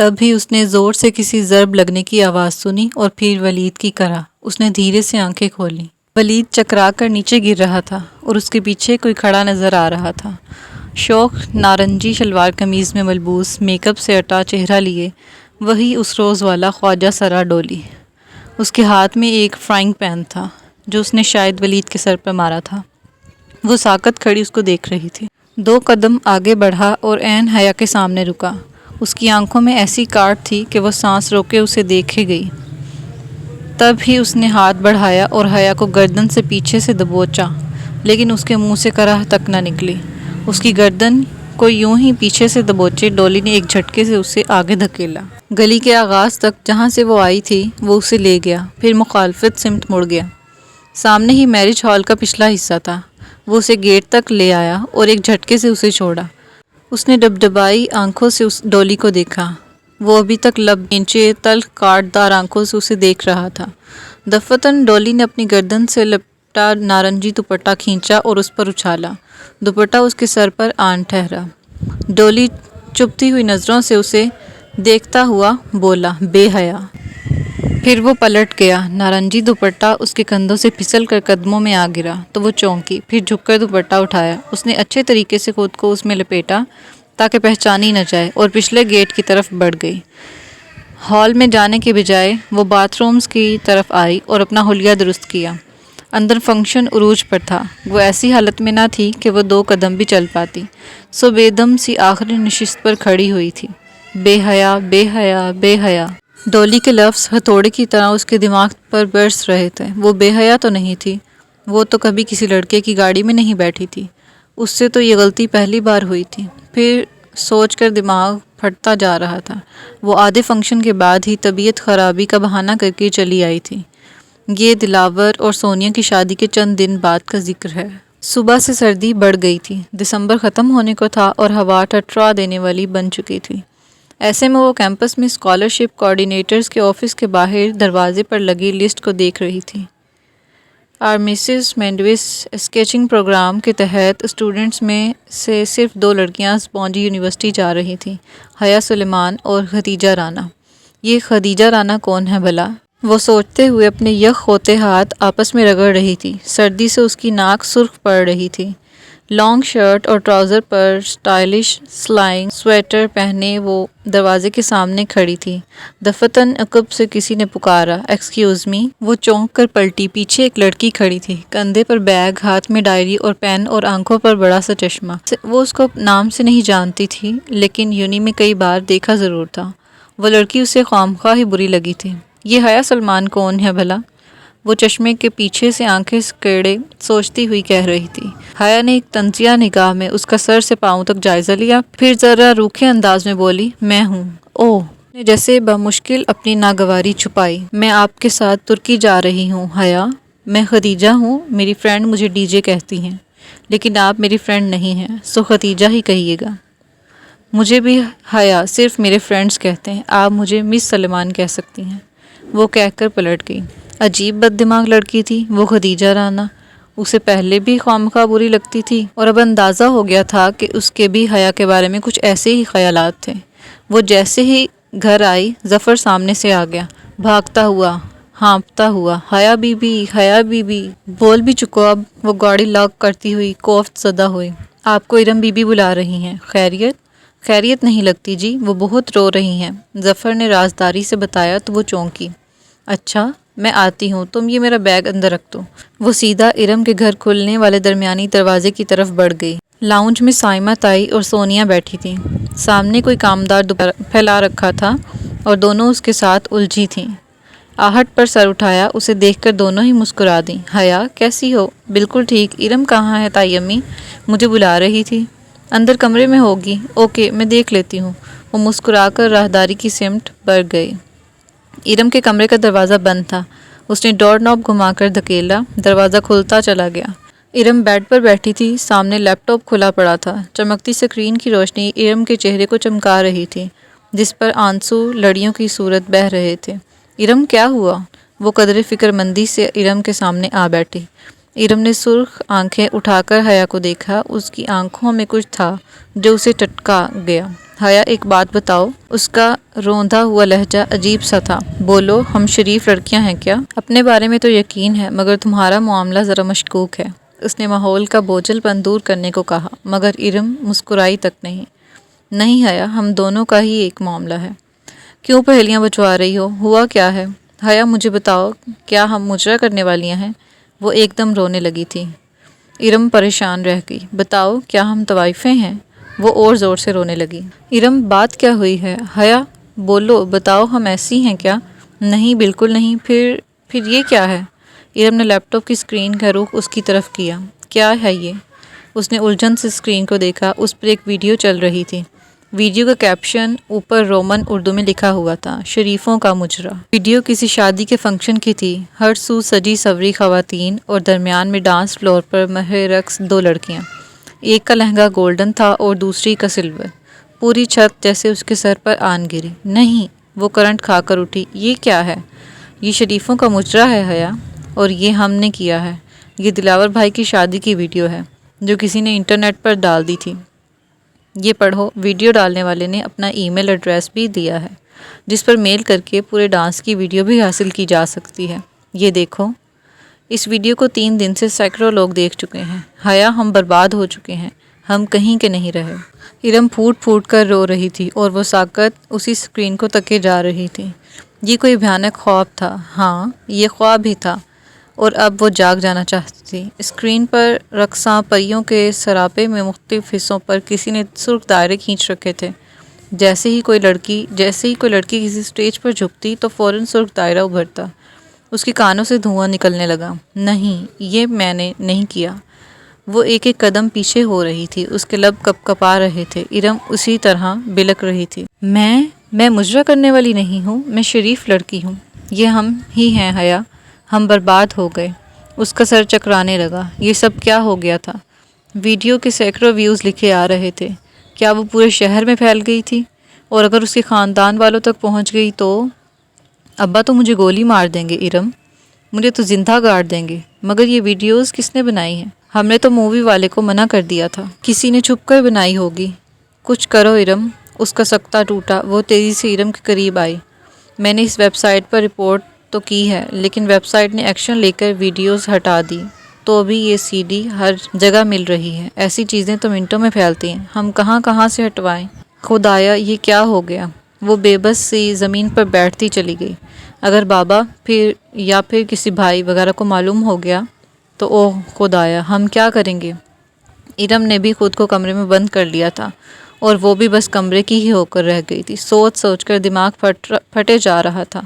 تب ہی اس نے زور سے کسی ضرب لگنے کی آواز سنی اور پھر ولید کی کرا۔ اس نے دھیرے سے آنکھیں کھولیں۔ ولید چکرا کر نیچے گر رہا تھا اور اس کے پیچھے کوئی کھڑا نظر آ رہا تھا۔ شوق نارنجی شلوار قمیض میں ملبوس، میک اپ سے اٹا چہرہ لیے، وہی اس روز والا خواجہ سرا ڈولی۔ اس کے ہاتھ میں ایک فرائنگ پین تھا جو اس نے شاید ولید کے سر پر مارا تھا۔ وہ ساکت کھڑی اس کو دیکھ رہی تھی۔ 2 قدم آگے بڑھا اور عین حیا کے سامنے رکا۔ اس کی آنکھوں میں ایسی کاٹ تھی کہ وہ سانس روکے اسے دیکھے گئی۔ تب ہی اس نے ہاتھ بڑھایا اور حیا کو گردن سے پیچھے سے دبوچا، لیکن اس کے منہ سے کرہ تک نہ نکلی۔ اس کی گردن کو یوں ہی پیچھے سے دبوچے ڈولی نے ایک جھٹکے سے اسے آگے دھکیلا۔ گلی کے آغاز تک جہاں سے وہ آئی تھی وہ اسے لے گیا، پھر مخالفت سمت مڑ گیا۔ سامنے ہی میرج ہال کا پچھلا حصہ تھا۔ وہ اسے گیٹ تک لے آیا اور ایک جھٹکے سے اسے چھوڑا۔ اس نے ڈبڈبائی آنکھوں سے اس ڈولی کو دیکھا۔ وہ ابھی تک لب نیچے تلخ کاٹ دار آنکھوں سے اسے دیکھ رہا تھا۔ دفعتاً ڈولی نے اپنی گردن سے لپٹا نارنجی دوپٹہ کھینچا اور اس پر اچھالا۔ دوپٹہ اس کے سر پر آن ٹھہرا۔ ڈولی چبھتی ہوئی نظروں سے اسے دیکھتا ہوا بولا، بے حیا۔ پھر وہ پلٹ گیا۔ نارنجی دوپٹہ اس کے کندھوں سے پھسل کر قدموں میں آ گرا تو وہ چونکی، پھر جھک کر دوپٹہ اٹھایا۔ اس نے اچھے طریقے سے خود کو اس میں لپیٹا تاکہ پہچانی نہ جائے اور پچھلے گیٹ کی طرف بڑھ گئی۔ ہال میں جانے کے بجائے وہ باتھ رومز کی طرف آئی اور اپنا حلیہ درست کیا۔ اندر فنکشن عروج پر تھا۔ وہ ایسی حالت میں نہ تھی کہ وہ 2 قدم بھی چل پاتی، سو بے دم سی آخری نشست پر کھڑی ہوئی تھی۔ بے حیا، بے حیا، بے حیا۔ ڈولی کے لفظ ہتھوڑے کی طرح اس کے دماغ پر برس رہے تھے۔ وہ بے حیا تو نہیں تھی۔ وہ تو کبھی کسی لڑکے کی گاڑی میں نہیں بیٹھی تھی۔ اس سے تو یہ غلطی پہلی بار ہوئی تھی۔ پھر سوچ کر دماغ پھٹتا جا رہا تھا۔ وہ آدھے فنکشن کے بعد ہی طبیعت خرابی کا بہانہ کر کے چلی آئی تھی۔ یہ دلاور اور سونیا کی شادی کے چند دن بعد کا ذکر ہے۔ صبح سے سردی بڑھ گئی تھی۔ دسمبر ختم ہونے کو تھا اور ہوا ٹھٹھرا دینے والی بن چکی تھی۔ ایسے میں وہ کیمپس میں اسکالرشپ کوآرڈینیٹرز کے آفس کے باہر دروازے پر لگی لسٹ کو دیکھ رہی تھی۔ آرمیسز مینڈوس اسکیچنگ پروگرام کے تحت اسٹوڈنٹس میں سے صرف 2 لڑکیاں اسپونجی یونیورسٹی جا رہی تھیں، حیا سلیمان اور خدیجہ رانا۔ یہ خدیجہ رانا کون ہے بھلا؟ وہ سوچتے ہوئے اپنے یخ ہوتے ہاتھ آپس میں رگڑ رہی تھی۔ سردی سے اس کی ناک سرخ پڑ رہی تھی۔ لانگ شرٹ اور ٹراؤزر پر سٹائلش سلائنگ سویٹر پہنے وہ دروازے کے سامنے کھڑی تھی۔ دفعتاً عقب سے کسی نے پکارا، ایکسکیوز می۔ وہ چونک کر پلٹی۔ پیچھے ایک لڑکی کھڑی تھی، کندھے پر بیگ، ہاتھ میں ڈائری اور پین اور آنکھوں پر بڑا سا چشمہ۔ وہ اس کو نام سے نہیں جانتی تھی، لیکن یونی میں کئی بار دیکھا ضرور تھا۔ وہ لڑکی اسے خوامخواہ ہی بری لگی تھی۔ یہ حیا سلیمان کون ہے بھلا؟ وہ چشمے کے پیچھے سے آنکھیں سکیڑے سوچتی ہوئی کہہ رہی تھی۔ حیا نے ایک طنزیہ نگاہ میں اس کا سر سے پاؤں تک جائزہ لیا، پھر ذرا روکھے انداز میں بولی، میں ہوں۔ اوہ! نے جیسے بمشکل اپنی ناگواری چھپائی۔ میں آپ کے ساتھ ترکی جا رہی ہوں حیا۔ میں خدیجہ ہوں، میری فرینڈ مجھے ڈی جے کہتی ہیں، لیکن آپ میری فرینڈ نہیں ہیں، سو خدیجہ ہی کہیے گا۔ مجھے بھی حیا صرف میرے فرینڈز کہتے ہیں، آپ مجھے مس سلیمان کہہ سکتی ہیں۔ وہ کہہ کر پلٹ گئی۔ عجیب بد دماغ لڑکی تھی وہ خدیجہ رانا۔ اسے پہلے بھی خوامخواہ بری لگتی تھی اور اب اندازہ ہو گیا تھا کہ اس کے بھی حیا کے بارے میں کچھ ایسے ہی خیالات تھے۔ وہ جیسے ہی گھر آئی، ظفر سامنے سے آ گیا، بھاگتا ہوا، ہانپتا ہوا، حیا بی بی، حیا بی بی۔ بول بھی چکو اب۔ وہ گاڑی لاک کرتی ہوئی کوفت زدہ ہوئی۔ آپ کو ارم بی بی بلا رہی ہیں، خیریت؟ خیریت نہیں لگتی جی، وہ بہت رو رہی ہیں، ظفر نے رازداری سے بتایا تو وہ چونکی۔ اچھا، میں آتی ہوں، تم یہ میرا بیگ اندر رکھ دو۔ وہ سیدھا ارم کے گھر کھلنے والے درمیانی دروازے کی طرف بڑھ گئی۔ لاؤنج میں سائمہ تائی اور سونیا بیٹھی تھیں۔ سامنے کوئی کامدار دوپٹہ پھیلا رکھا تھا اور دونوں اس کے ساتھ الجھی تھیں۔ آہٹ پر سر اٹھایا، اسے دیکھ کر دونوں ہی مسکرا دیں۔ حیا، کیسی ہو؟ بالکل ٹھیک۔ ارم کہاں ہے تائی امی؟ مجھے بلا رہی تھی۔ اندر کمرے میں ہوگی۔ اوکے، میں دیکھ لیتی ہوں۔ وہ مسکرا کر راہداری کی سمت بڑھ گئے۔ ارم کے کمرے کا دروازہ بند تھا۔ اس نے ڈور نوب گھما کر دھکیلا، دروازہ کھلتا چلا گیا۔ ارم بیڈ پر بیٹھی تھی، سامنے لیپ ٹاپ کھلا پڑا تھا۔ چمکتی سکرین کی روشنی ارم کے چہرے کو چمکا رہی تھی، جس پر آنسو لڑیوں کی صورت بہہ رہے تھے۔ ارم کیا ہوا؟ وہ قدرے فکر مندی سے ارم کے سامنے آ بیٹھی۔ ارم نے سرخ آنکھیں اٹھا کر حیا کو دیکھا۔ اس کی آنکھوں میں کچھ تھا جو اسے ٹھٹکا گیا۔ حیا ایک بات بتاؤ۔ اس کا روندا ہوا لہجہ عجیب سا تھا۔ بولو، ہم شریف لڑکیاں ہیں کیا؟ اپنے بارے میں تو یقین ہے، مگر تمہارا معاملہ ذرا مشکوک ہے۔ اس نے ماحول کا بوجھل پن دور کرنے کو کہا، مگر ارم مسکرائی تک نہیں۔ نہیں حیا، ہم دونوں کا ہی ایک معاملہ ہے۔ کیوں پہیلیاں بچوا رہی ہو؟ ہوا کیا ہے؟ حیا مجھے بتاؤ، کیا ہم مجرا کرنے والیاں ہیں؟ وہ ایک دم رونے لگی تھی۔ ارم پریشان رہ گئی۔ بتاؤ، کیا ہم طوائفیں ہیں؟ وہ اور زور سے رونے لگی۔ ارم بات کیا ہوئی ہے؟ حیا بولو، بتاؤ، ہم ایسی ہیں کیا؟ نہیں، بالکل نہیں۔ پھر یہ کیا ہے؟ ارم نے لیپ ٹاپ کی اسکرین کا رخ اس کی طرف کیا۔ کیا ہے یہ؟ اس نے الجھن سے اسکرین کو دیکھا۔ اس پر ایک ویڈیو چل رہی تھی۔ ویڈیو کا کیپشن اوپر رومن اردو میں لکھا ہوا تھا، شریفوں کا مجرا۔ ویڈیو کسی شادی کے فنکشن کی تھی۔ ہر سو سجی سوری خواتین اور درمیان میں ڈانس فلور پر مہر رقص دو لڑکیاں۔ ایک کا لہنگا گولڈن تھا اور دوسری کا سلور۔ پوری چھت جیسے اس کے سر پر آن گری۔ نہیں، وہ کرنٹ کھا کر اٹھی۔ یہ کیا ہے؟ یہ شریفوں کا مجرا ہے حیا، اور یہ ہم نے کیا ہے۔ یہ دلاور بھائی کی شادی کی ویڈیو ہے جو کسی نے انٹرنیٹ پر ڈال دی تھی۔ یہ پڑھو، ویڈیو ڈالنے والے نے اپنا ای میل ایڈریس بھی دیا ہے، جس پر میل کر کے پورے ڈانس کی ویڈیو بھی حاصل کی جا سکتی ہے۔ یہ دیکھو، اس ویڈیو کو 3 دن سے سینکڑوں لوگ دیکھ چکے ہیں۔ حیا، ہم برباد ہو چکے ہیں، ہم کہیں کے نہیں رہے۔ ارم پھوٹ پھوٹ کر رو رہی تھی اور وہ ساکت اسی اسکرین کو تکے جا رہی تھی۔ یہ کوئی بھیانک خواب تھا۔ ہاں، یہ خواب ہی تھا، اور اب وہ جاگ جانا چاہتی تھی۔ اسکرین پر رقصاں پریوں کے سراپے میں مختلف حصوں پر کسی نے سرخ دائرے کھینچ رکھے تھے۔ جیسے ہی کوئی لڑکی کسی اسٹیج پر جھکتی تو فوراً سرخ دائرہ ابھرتا۔ اس کے کانوں سے دھواں نکلنے لگا۔ نہیں، یہ میں نے نہیں کیا۔ وہ ایک ایک قدم پیچھے ہو رہی تھی، اس کے لب کپ کپا رہے تھے۔ ارم اسی طرح بلک رہی تھی۔ میں مجرا کرنے والی نہیں ہوں، میں شریف لڑکی ہوں۔ یہ ہم ہی ہیں حیا، ہم برباد ہو گئے۔ اس کا سر چکرانے لگا۔ یہ سب کیا ہو گیا تھا؟ ویڈیو کے سینکڑوں ویوز لکھے آ رہے تھے۔ کیا وہ پورے شہر میں پھیل گئی تھی؟ اور اگر اس کے خاندان والوں تک پہنچ گئی تو؟ ابا تو مجھے گولی مار دیں گے ارم، مجھے تو زندہ گاڑ دیں گے۔ مگر یہ ویڈیوز کس نے بنائی ہیں؟ ہم نے تو مووی والے کو منع کر دیا تھا۔ کسی نے چھپ کر بنائی ہوگی۔ کچھ کرو ارم۔ اس کا سکتہ ٹوٹا۔ وہ تیزی سے ارم کے قریب آئی۔ میں نے اس ویب سائٹ پر رپورٹ تو کی ہے، لیکن ویب سائٹ نے ایکشن لے کر ویڈیوز ہٹا دی۔ تو بھی یہ سی ڈی ہر جگہ مل رہی ہے۔ ایسی چیزیں تو منٹوں میں پھیلتی ہیں، ہم کہاں سے ہٹوائیں؟ خدایا، یہ کیا ہو گیا؟ وہ بے بس سی زمین پر بیٹھتی چلی گئی۔ اگر بابا پھر کسی بھائی وغیرہ کو معلوم ہو گیا تو اوہ خدایا، ہم کیا کریں گے؟ ارم نے بھی خود کو کمرے میں بند کر لیا تھا، اور وہ بھی بس کمرے کی ہی ہو کر رہ گئی تھی۔ سوچ کر دماغ پھٹے جا رہا تھا،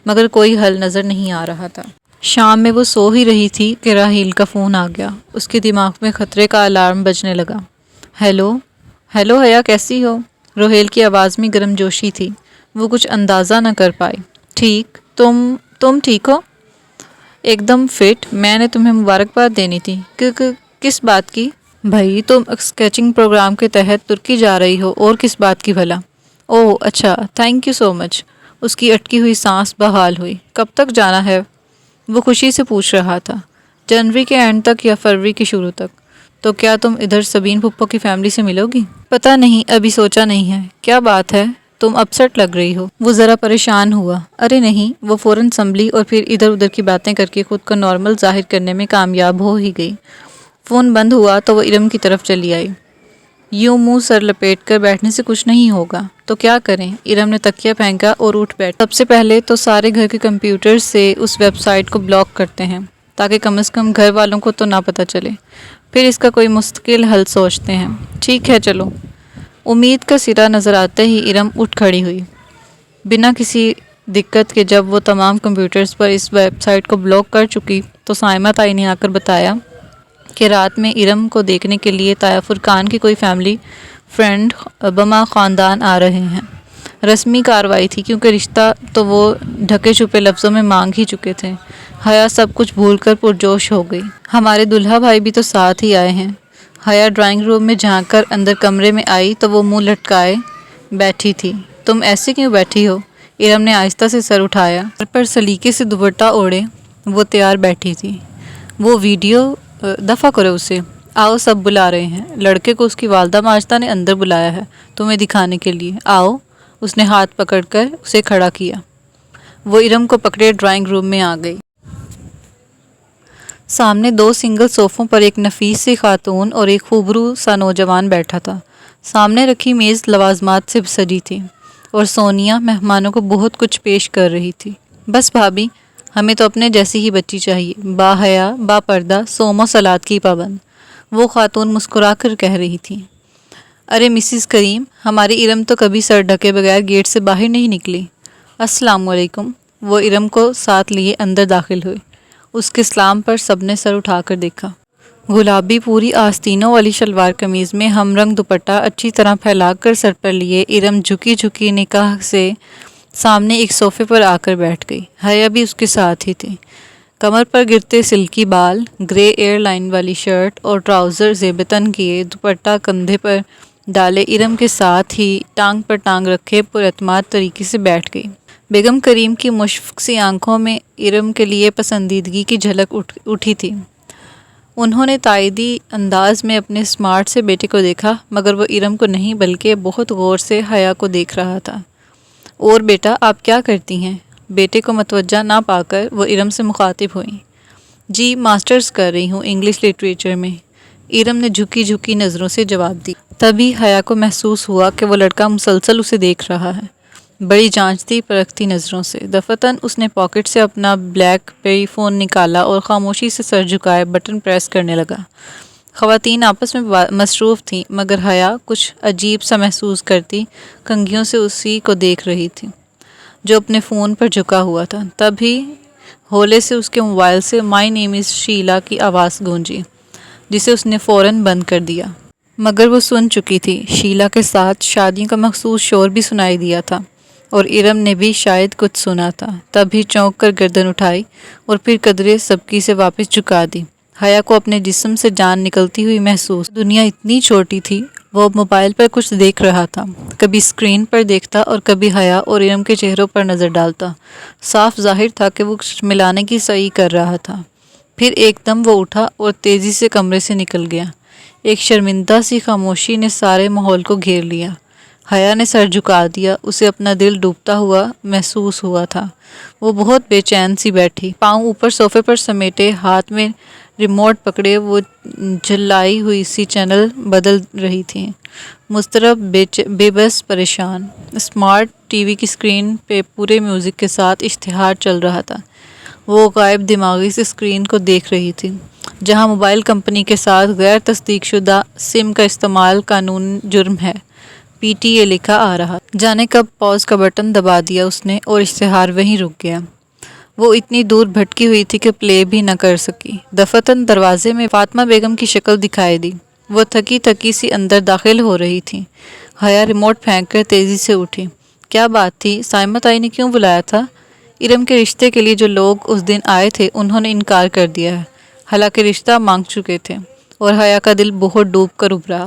مگر کوئی حل نظر نہیں آ رہا تھا۔ شام میں وہ سو ہی رہی تھی کہ راحیل کا فون آ گیا۔ اس کے دماغ میں خطرے کا الارم بجنے لگا۔ ہیلو حیا، کیسی ہو؟ راحیل کی آواز میں گرم جوشی تھی۔ وہ کچھ اندازہ نہ کر پائی۔ ٹھیک، تم ٹھیک ہو؟ ایک دم فٹ۔ میں نے تمہیں مبارکباد دینی تھی۔ کس بات کی؟ بھائی، تم اسکیچنگ پروگرام کے تحت ترکی جا رہی ہو، اور کس بات کی بھلا؟ اوہ اچھا، تھینک یو سو مچ۔ اس کی اٹکی ہوئی سانس بحال ہوئی۔ کب تک جانا ہے؟ وہ خوشی سے پوچھ رہا تھا۔ جنوری کے اینڈ تک یا فروری کے شروع تک۔ تو کیا تم ادھر سبین پھپھو کی فیملی سے ملو گی؟ پتہ نہیں، ابھی سوچا نہیں ہے۔ کیا بات ہے؟ تم اپسٹ لگ رہی ہو۔ وہ ذرا پریشان ہوا۔ ارے نہیں، وہ فوراً سنبھلی اور پھر ادھر ادھر کی باتیں کر کے خود کو نارمل ظاہر کرنے میں کامیاب ہو ہی گئی۔ فون بند ہوا تو وہ ارم کی طرف چلی آئی۔ یوں منہ سر لپیٹ کر بیٹھنے سے کچھ نہیں ہوگا، تو کیا کریں؟ ارم نے تکیہ پھینکا اور اٹھ بیٹھا۔ سب سے پہلے تو سارے گھر کے کمپیوٹر سے اس ویب سائٹ کو بلاک کرتے ہیں، تاکہ کم از کم گھر والوں کو تو نہ پتہ چلے۔ پھر اس کا کوئی مستقل حل سوچتے ہیں۔ ٹھیک ہے، چلو۔ امید کا سرا نظر آتے ہی ارم اٹھ کھڑی ہوئی، بنا کسی دقت کے۔ جب وہ تمام کمپیوٹرز پر اس ویب سائٹ کو بلاک کر چکی تو سائمہ تائی نے آ کر بتایا کہ رات میں ارم کو دیکھنے کے لیے طاہر فرقان کی کوئی فیملی فرینڈ بما خاندان آ رہے ہیں۔ رسمی کارروائی تھی، کیونکہ رشتہ تو وہ ڈھکے چھپے لفظوں میں مانگ ہی چکے تھے۔ حیا سب کچھ بھول کر پرجوش ہو گئی۔ ہمارے دلہا بھائی بھی تو ساتھ ہی آئے ہیں۔ حیا ڈرائنگ روم میں جھانک کر اندر کمرے میں آئی تو وہ منہ لٹکائے بیٹھی تھی۔ تم ایسے کیوں بیٹھی ہو؟ ارم نے آہستہ سے سر اٹھایا۔ سر پر سلیقے سے دوپٹہ اوڑھے وہ تیار بیٹھی تھی۔ وہ ویڈیو دفع کرو اسے۔ آؤ سب بلا رہے ہیں۔ لڑکے کو اس کی والدہ ماجدہ نے اندر بلایا ہے تمہیں دکھانے کے لیے، آؤ۔ اس نے ہاتھ پکڑ کر اسے کھڑا کیا۔ وہ ارم کو پکڑے ڈرائنگ روم میں آ گئی۔ سامنے 2 سنگل صوفوں پر ایک نفیس سی خاتون اور ایک خوبرو سا نوجوان بیٹھا تھا۔ سامنے رکھی میز لوازمات سے سجی تھی اور سونیا مہمانوں کو بہت کچھ پیش کر رہی تھی۔ بس بھابھی، ہمیں تو اپنے جیسی ہی بچی چاہیے، با حیا، با پردہ، صوم و صلات کی پابند، وہ خاتون مسکرا کر کہہ رہی تھی۔ ارے مسز کریم، ہماری ارم تو کبھی سر ڈھکے بغیر گیٹ سے باہر نہیں نکلی۔ السلام علیکم۔ وہ ارم کو ساتھ لیے اندر داخل ہوئے۔ اس کے سلام پر سب نے سر اٹھا کر دیکھا۔ گلابی پوری آستینوں والی شلوار قمیض میں ہم رنگ دوپٹہ اچھی طرح پھیلا کر سر پر لیے ارم جھکی جھکی نگاہ سے سامنے ایک صوفے پر آ کر بیٹھ گئی۔ حیا بھی اس کے ساتھ ہی تھی۔ کمر پر گرتے سلکی بال، گرے ایئر لائن والی شرٹ اور ٹراؤزر زیب تن کیے، دوپٹہ کندھے پر ڈالے ارم کے ساتھ ہی ٹانگ پر ٹانگ رکھے پراعتماد طریقے سے بیٹھ گئی۔ بیگم کریم کی مشفق سی آنکھوں میں ارم کے لیے پسندیدگی کی جھلک اٹھی تھی۔ انہوں نے تائیدی انداز میں اپنے اسمارٹ سے بیٹے کو دیکھا، مگر وہ ارم کو نہیں بلکہ بہت غور سے حیا کو دیکھ رہا تھا۔ اور بیٹا، آپ کیا کرتی ہیں؟ بیٹے کو متوجہ نہ پا کر وہ ارم سے مخاطب ہوئیں۔ جی ماسٹرز کر رہی ہوں انگلش لٹریچر میں، ارم نے جھکی جھکی نظروں سے جواب دی۔ تبھی حیا کو محسوس ہوا کہ وہ لڑکا مسلسل اسے دیکھ رہا ہے، بڑی جانچتی پرکھتی نظروں سے۔ دفعتاً اس نے پاکٹ سے اپنا بلیک بیری فون نکالا اور خاموشی سے سر جھکائے بٹن پریس کرنے لگا۔ خواتین آپس میں مصروف تھیں، مگر حیا کچھ عجیب سا محسوس کرتی کنگھیوں سے اسی کو دیکھ رہی تھی جو اپنے فون پر جھکا ہوا تھا۔ تبھی ہولے سے اس کے موبائل سے "مائی نیم از شیلا" کی آواز گونجی، جسے اس نے فوراً بند کر دیا۔ مگر وہ سن چکی تھی۔ شیلا کے ساتھ شادی کا مخصوص شور بھی سنائی دیا تھا اور ارم نے بھی شاید کچھ سنا تھا۔ تبھی چونک کر گردن اٹھائی اور پھر قدرے سبکی سے واپس جھکا دی۔ حیا کو اپنے جسم سے جان نکلتی ہوئی محسوس۔ دنیا اتنی چھوٹی تھی۔ وہ موبائل پر کچھ دیکھ رہا تھا، کبھی اسکرین پر دیکھتا اور کبھی حیا اور ارم کے چہروں پر نظر ڈالتا۔ صاف ظاہر تھا کہ وہ کچھ ملانے کی سعی کر رہا تھا۔ پھر ایک دم وہ اٹھا اور تیزی سے کمرے سے نکل گیا۔ ایک شرمندہ سی خاموشی نے سارے ماحول کو گھیر لیا۔ حیا نے سر جھکا دیا، اسے اپنا دل ڈوبتا ہوا محسوس ہوا تھا۔ وہ بہت بے چین سی بیٹھی، پاؤں اوپر صوفے پر سمیٹے، ہاتھ میں ریموٹ پکڑے وہ جھلائی ہوئی سی چینل بدل رہی تھی، مضطرب، بے بس، پریشان۔ اسمارٹ ٹی وی کی اسکرین پہ پورے میوزک کے ساتھ اشتہار چل رہا تھا۔ وہ غائب دماغی سے اسکرین کو دیکھ رہی تھی، جہاں موبائل کمپنی کے ساتھ غیر تصدیق شدہ سم کا استعمال قانون جرم ہے، PTA لکھا آ رہا۔ جانے کب پاز کا بٹن دبا دیا اس نے اور اشتہار وہیں رک گیا۔ وہ اتنی دور بھٹکی ہوئی تھی کہ پلے بھی نہ کر سکی۔ دفعتاً دروازے میں فاطمہ بیگم کی شکل دکھائی دی۔ وہ تھکی تھکی سی اندر داخل ہو رہی تھی۔ حیا ریموٹ پھینک کر تیزی سے اٹھی۔ کیا بات تھی؟ سائمہ تائی نے کیوں بلایا تھا؟ ارم کے رشتے کے لیے جو لوگ اس دن آئے تھے انہوں نے انکار کر دیا ہے، حالانکہ رشتہ مانگ چکے تھے، اور حیا کا دل بہت ڈوب کر ابھرا۔